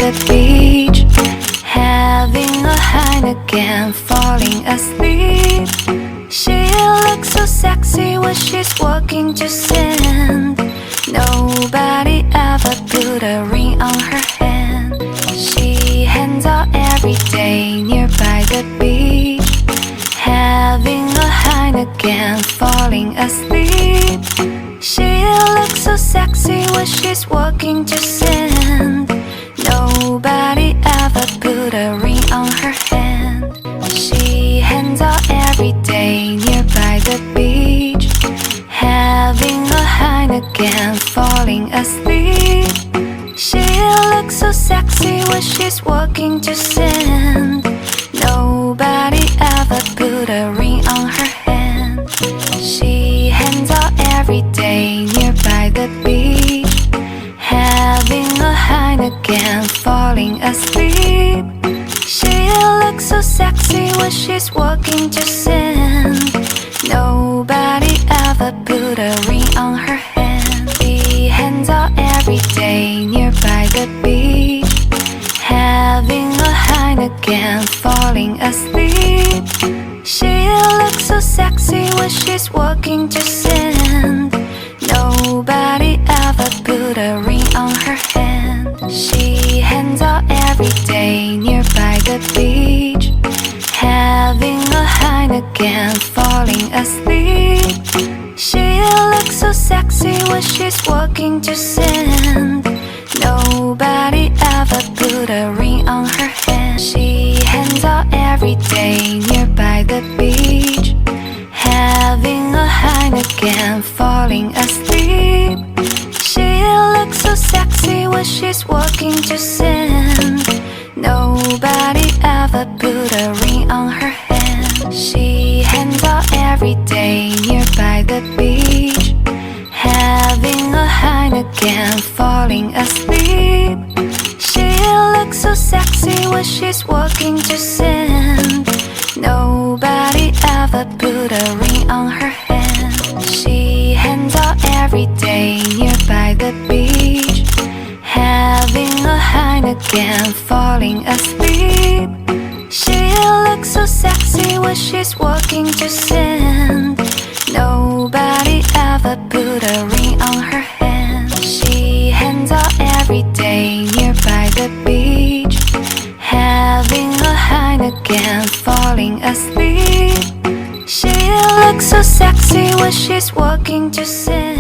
the beach, having a Heineken, falling asleep. She looks so sexy when she's walking to Xinh. Nobody ever put a ring on her hand. She hangs out every day nearby the beach, having a Heineken, falling asleep. She looks so sexy when she's walking to Xinh. Nobody ever put a ring on her hand. She hangs out every day nearby the beach, having a Heineken, falling asleep. She looks so sexy when she's walking to Xinh. Nobody ever put a ring on her hand. She hangs out every day nearby the beach, having a Heineken, falling asleep. She looks so sexy when she's walking to Xinh. Nobody ever put a ring on her hand. She hangs out every day nearby the beach, having a Heineken, falling asleep. She looks so sexy when she's walking to Xinh. Nobody ever put a ring on her hand. She hangs out every day nearby the beach, having a Heineken, falling asleep. She looks so sexy when she's walking to Xinh. Nobody ever put a ring on her hand. She hangs out every day nearby the beach, having a Heineken, falling asleep. She looks so sexy when she's walking to Xinh. Nobody ever put a ring on her hand. She hangs out every day nearby the beach, having a Heineken, falling asleep. She looks so sexy when she's walking to Xinh. Nobody ever put a ring on her hand. She hangs out every day nearby the beach, having a Heineken, falling asleep. She looks so sexy when she's walking to Xinh. Nobody ever put a ring on her hand. She hangs out every day nearby the beach, having a Heineken, falling asleep. She looks so sexy when she's walking to Xinh.